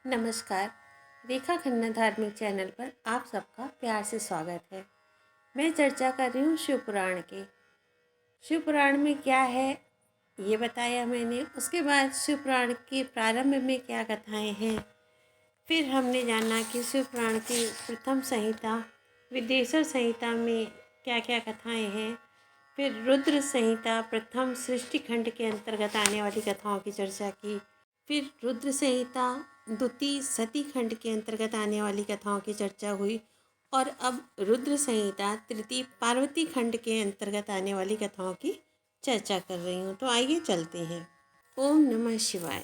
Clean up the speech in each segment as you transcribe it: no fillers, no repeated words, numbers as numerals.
नमस्कार। रेखा खन्ना धार्मिक चैनल पर आप सबका प्यार से स्वागत है। मैं चर्चा कर रही हूँ शिव पुराण की। शिव पुराण में क्या है ये बताया मैंने। उसके बाद शिव पुराण के प्रारंभ में क्या कथाएं हैं। फिर हमने जाना कि शिव पुराण की प्रथम संहिता विदेशर संहिता में क्या क्या कथाएं हैं। फिर रुद्र संहिता प्रथम सृष्टि खंड के अंतर्गत आने वाली कथाओं की चर्चा की। फिर रुद्र संहिता द्वितीय सती खंड के अंतर्गत आने वाली कथाओं की चर्चा हुई। और अब रुद्र संहिता तृतीय पार्वती खंड के अंतर्गत आने वाली कथाओं की चर्चा कर रही हूँ। तो आइए चलते हैं। ओम नमः शिवाय।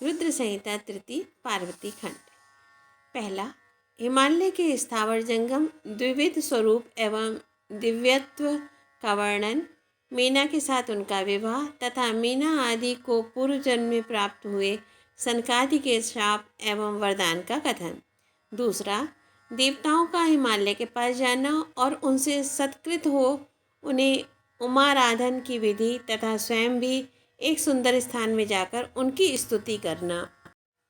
रुद्र संहिता तृतीय पार्वती खंड। पहला, हिमालय के स्थावर जंगम द्विविध स्वरूप एवं दिव्यत्व का वर्णन, मीना के साथ उनका विवाह तथा मीना आदि को पूर्व जन्म में प्राप्त हुए सनकादि के श्राप एवं वरदान का कथन। दूसरा, देवताओं का हिमालय के पास जाना और उनसे सत्कृत हो उन्हें उमाराधन की विधि तथा स्वयं भी एक सुंदर स्थान में जाकर उनकी स्तुति करना।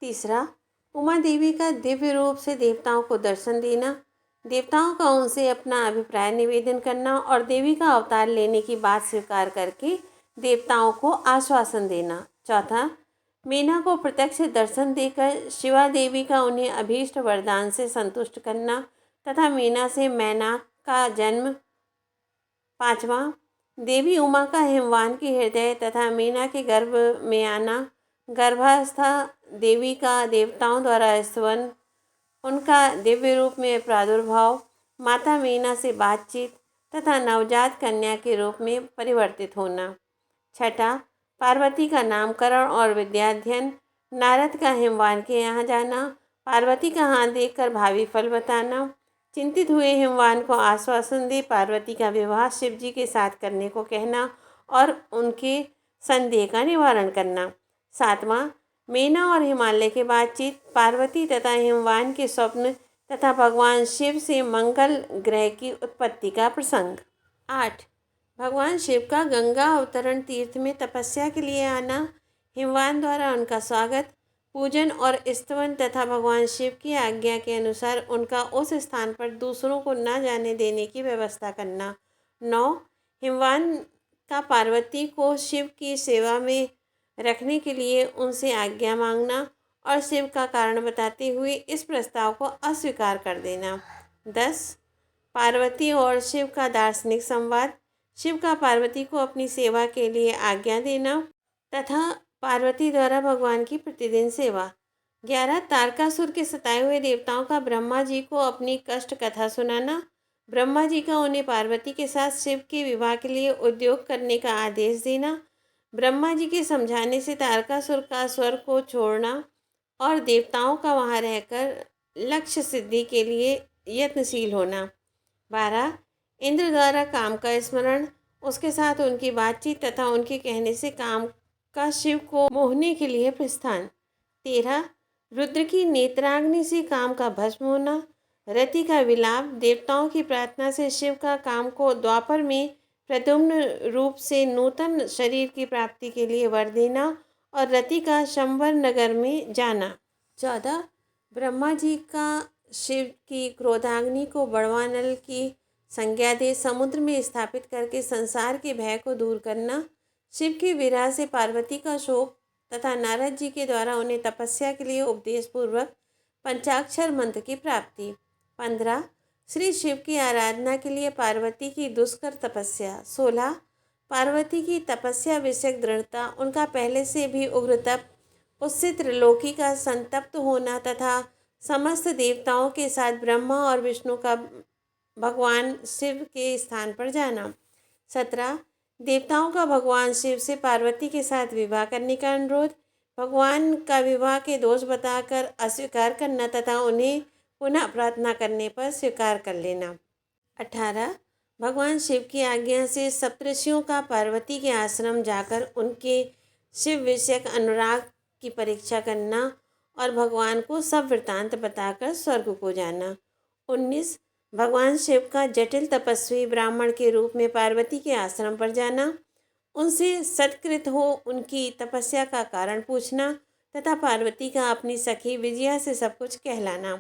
तीसरा, उमा देवी का दिव्य रूप से देवताओं को दर्शन देना, देवताओं का उनसे अपना अभिप्राय निवेदन करना और देवी का अवतार लेने की बात स्वीकार करके देवताओं को आश्वासन देना। चौथा, मीना को प्रत्यक्ष दर्शन देकर शिवा देवी का उन्हें अभीष्ट वरदान से संतुष्ट करना तथा मीना से मैना का जन्म। पांचवा, देवी उमा का हिमवान के हृदय तथा मीना के गर्भ में आना, गर्भावस्था देवी का देवताओं द्वारा स्तवन, उनका दिव्य रूप में प्रादुर्भाव, माता मीना से बातचीत तथा नवजात कन्या के रूप में परिवर्तित होना। छठा, पार्वती का नामकरण और विद्याध्ययन, नारद का हिमवान के यहाँ जाना, पार्वती का हाथ देखकर भावी फल बताना, चिंतित हुए हिमवान को आश्वासन दे पार्वती का विवाह शिव जी के साथ करने को कहना और उनके संदेह का निवारण करना। सातवां, मीना और हिमालय की बातचीत, पार्वती तथा हिमवान के स्वप्न तथा भगवान शिव से मंगल ग्रह की उत्पत्ति का प्रसंग। 8, भगवान शिव का गंगा अवतरण तीर्थ में तपस्या के लिए आना, हिमवान द्वारा उनका स्वागत, पूजन और स्तवन तथा भगवान शिव की आज्ञा के अनुसार उनका उस स्थान पर दूसरों को न जाने देने की व्यवस्था करना। 9, हिमवान का पार्वती को शिव की सेवा में रखने के लिए उनसे आज्ञा मांगना और शिव का कारण बताते हुए इस प्रस्ताव को अस्वीकार कर देना। 10, पार्वती और शिव का दार्शनिक संवाद, शिव का पार्वती को अपनी सेवा के लिए आज्ञा देना तथा पार्वती द्वारा भगवान की प्रतिदिन सेवा। 11, तारकासुर के सताए हुए देवताओं का ब्रह्मा जी को अपनी कष्ट कथा सुनाना, ब्रह्मा जी का उन्हें पार्वती के साथ शिव के विवाह के लिए उद्योग करने का आदेश देना, ब्रह्मा जी के समझाने से तारकासुर का स्वर्ग को छोड़ना और देवताओं का वहाँ रहकर लक्ष्य सिद्धि के लिए यत्नशील होना। 12, इंद्र द्वारा काम का स्मरण, उसके साथ उनकी बातचीत तथा उनके कहने से काम का शिव को मोहने के लिए प्रस्थान। 13, रुद्र की नेत्राग्नि से काम का भस्म होना, रति का विलाप, देवताओं की प्रार्थना से शिव का काम को द्वापर में प्रद्युम्न रूप से नूतन शरीर की प्राप्ति के लिए वर देना और रति का शंबर नगर में जाना। 14, ब्रह्मा जी का शिव की क्रोधाग्नि को बड़वानल की संज्ञा दे समुद्र में स्थापित करके संसार के भय को दूर करना, शिव की विरह से पार्वती का शोक तथा नारद जी के द्वारा उन्हें तपस्या के लिए उपदेश पूर्वक पंचाक्षर मंत्र की प्राप्ति। 15, श्री शिव की आराधना के लिए पार्वती की दुष्कर तपस्या। 16, पार्वती की तपस्या विषयक दृढ़ता, उनका पहले से भी उग्र तप, उससे त्रिलोकी का संतप्त होना तथा समस्त देवताओं के साथ ब्रह्मा और विष्णु का भगवान शिव के स्थान पर जाना। 17, देवताओं का भगवान शिव से पार्वती के साथ विवाह करने का अनुरोध, भगवान का विवाह के दोष बताकर अस्वीकार करना तथा उन्हें पुनः प्रार्थना करने पर स्वीकार कर लेना। 18, भगवान शिव की आज्ञा से सप्तऋषियों का पार्वती के आश्रम जाकर उनके शिव विषयक अनुराग की परीक्षा करना और भगवान को सब वृत्तांत बताकर स्वर्ग को जाना। 19, भगवान शिव का जटिल तपस्वी ब्राह्मण के रूप में पार्वती के आश्रम पर जाना, उनसे सत्कृत हो उनकी तपस्या का कारण पूछना, तथा पार्वती का अपनी सखी विजया से सब कुछ कहलाना।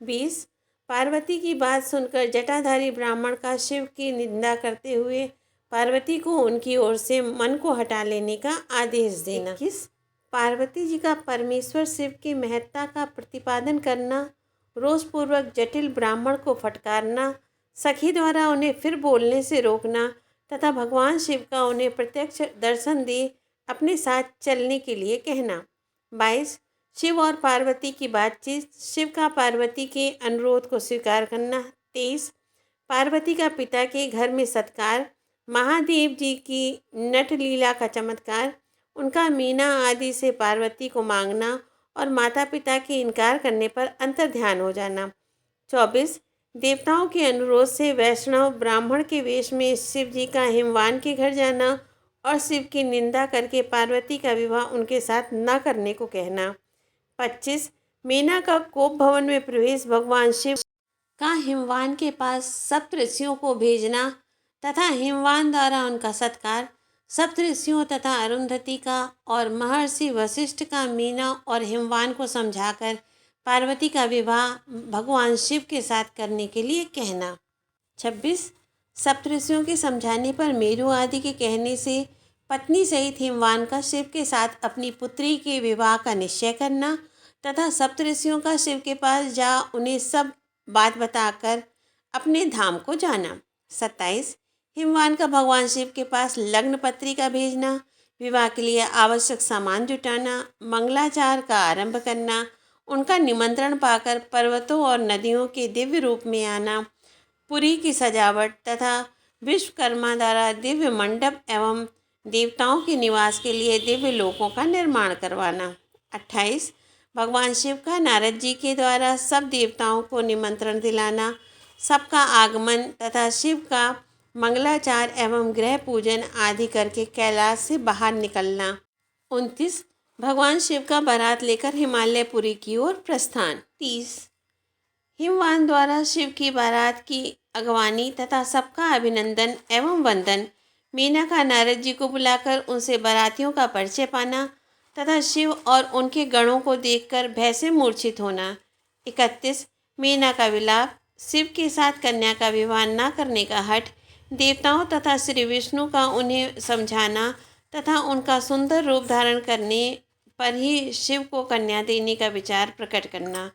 20 पार्वती की बात सुनकर जटाधारी ब्राह्मण का शिव की निंदा करते हुए पार्वती को उनकी ओर से मन को हटा लेने का आदेश देना। 21 पार्वती जी का परमेश्वर शिव की महत्ता का प्रतिपादन करना, रोषपूर्वक जटिल ब्राह्मण को फटकारना, सखी द्वारा उन्हें फिर बोलने से रोकना तथा भगवान शिव का उन्हें प्रत्यक्ष दर्शन दे अपने साथ चलने के लिए कहना। 22 शिव और पार्वती की बातचीत, शिव का पार्वती के अनुरोध को स्वीकार करना। 23 पार्वती का पिता के घर में सत्कार, महादेव जी की नट लीला का चमत्कार, उनका मीना आदि से पार्वती को मांगना और माता पिता के इनकार करने पर अंतर्ध्यान हो जाना। 24 देवताओं के अनुरोध से वैष्णव ब्राह्मण के वेश में शिव जी का हिमवान के घर जाना और शिव की निंदा करके पार्वती का विवाह उनके साथ न करने को कहना। 25 मीना का कोप भवन में प्रवेश, भगवान शिव का हिमवान के पास सप्त ऋषियों को भेजना तथा हिमवान द्वारा उनका सत्कार, सप्त ऋषियों तथा अरुंधति का और महर्षि वशिष्ठ का मीना और हिमवान को समझाकर पार्वती का विवाह भगवान शिव के साथ करने के लिए कहना। 26 सप्तऋषियों के समझाने पर मेरु आदि के कहने से पत्नी सहित हिमवान का शिव के साथ अपनी पुत्री के विवाह का निश्चय करना तथा सप्तऋषियों का शिव के पास जा उन्हें सब बात बताकर अपने धाम को जाना। 27 हिमवान का भगवान शिव के पास लग्न पत्रिका भेजना, विवाह के लिए आवश्यक सामान जुटाना, मंगलाचार का आरंभ करना, उनका निमंत्रण पाकर पर्वतों और नदियों के दिव्य रूप में आना, पुरी की सजावट तथा विश्वकर्मा द्वारा दिव्य मंडप एवं देवताओं के निवास के लिए दिव्य लोकों का निर्माण करवाना। 28 भगवान शिव का नारद जी के द्वारा सब देवताओं को निमंत्रण दिलाना, सबका आगमन तथा शिव का मंगलाचार एवं ग्रह पूजन आदि करके कैलाश से बाहर निकलना। 29 भगवान शिव का बारात लेकर हिमालयपुरी की ओर प्रस्थान। 30 हिमवान द्वारा शिव की बारात की अगवानी तथा सबका अभिनंदन एवं वंदन, मीना का नारद जी को बुलाकर उनसे बारातियों का परिचय पाना तथा शिव और उनके गणों को देखकर भय से मूर्छित होना। 31 मीना का विलाप, शिव के साथ कन्या का विवाह न करने का हठ, देवताओं तथा श्री विष्णु का उन्हें समझाना तथा उनका सुंदर रूप धारण करने पर ही शिव को कन्या देने का विचार प्रकट करना।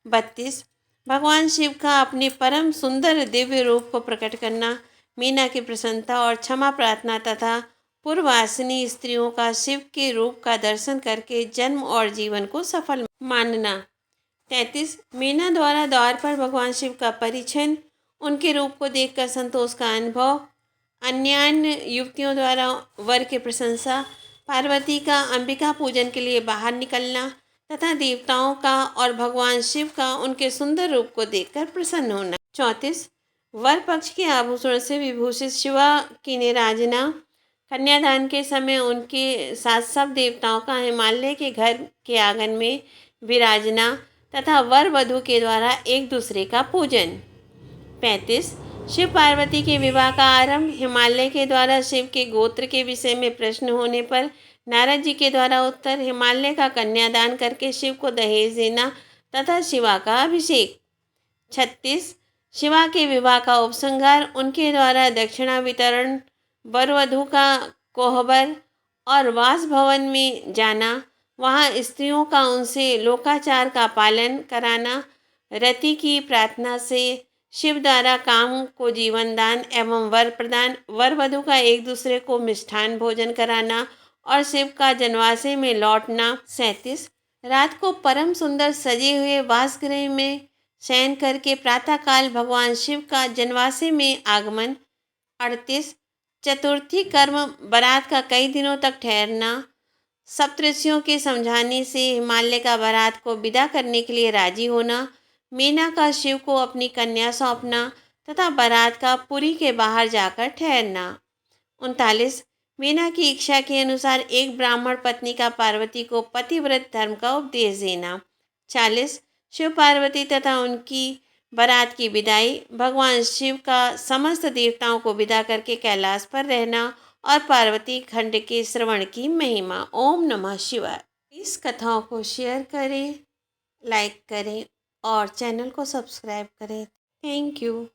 32 भगवान शिव का अपने परम सुंदर दिव्य रूप को प्रकट करना, मीना की प्रसन्नता और क्षमा प्रार्थना तथा पूर्ववासिनी स्त्रियों का शिव के रूप का दर्शन करके जन्म और जीवन को सफल मानना। 33 मीना द्वारा द्वार पर भगवान शिव का परिछन, उनके रूप को देखकर संतोष का अनुभव, अन्य युवतियों द्वारा वर की प्रशंसा, पार्वती का अंबिका पूजन के लिए बाहर निकलना तथा देवताओं का और भगवान शिव का उनके सुंदर रूप को देखकर प्रसन्न होना। 34 वर पक्ष के आभूषण से विभूषित शिवा की निराजना, कन्यादान के समय उनके साथ सब देवताओं का हिमालय के घर के आंगन में विराजना तथा वर वधू के द्वारा एक दूसरे का पूजन। 35 शिव पार्वती के विवाह का आरंभ, हिमालय के द्वारा शिव के गोत्र के विषय में प्रश्न होने पर नारद जी के द्वारा उत्तर, हिमालय का कन्यादान करके शिव को दहेज देना तथा शिवा का अभिषेक। 36 शिवा के विवाह का उपसंहार, उनके द्वारा दक्षिणा वितरण, वर वधू का कोहबर और वास भवन में जाना, वहाँ स्त्रियों का उनसे लोकाचार का पालन कराना, रति की प्रार्थना से शिव द्वारा काम को जीवन दान एवं वर प्रदान, वर वधू का एक दूसरे को मिष्ठान भोजन कराना और शिव का जनवासे में लौटना। 37 रात को परम सुंदर सजे हुए वासगृह में शयन करके प्रातःकाल भगवान शिव का जनवासे में आगमन। 38 चतुर्थी कर्म, बारात का कई दिनों तक ठहरना, सप्तऋषियों के समझाने से हिमालय का बारात को विदा करने के लिए राजी होना, मीना का शिव को अपनी कन्या सौंपना तथा बारात का पुरी के बाहर जाकर ठहरना। 39 मीना की इच्छा के अनुसार एक ब्राह्मण पत्नी का पार्वती को पतिव्रत धर्म का उपदेश देना। 40 शिव पार्वती तथा उनकी बारात की विदाई, भगवान शिव का समस्त देवताओं को विदा करके कैलाश पर रहना और पार्वती खंड के श्रवण की महिमा। ओम नमः शिवाय। इस कथाओं को शेयर करें, लाइक करें और चैनल को सब्सक्राइब करें। Thank you.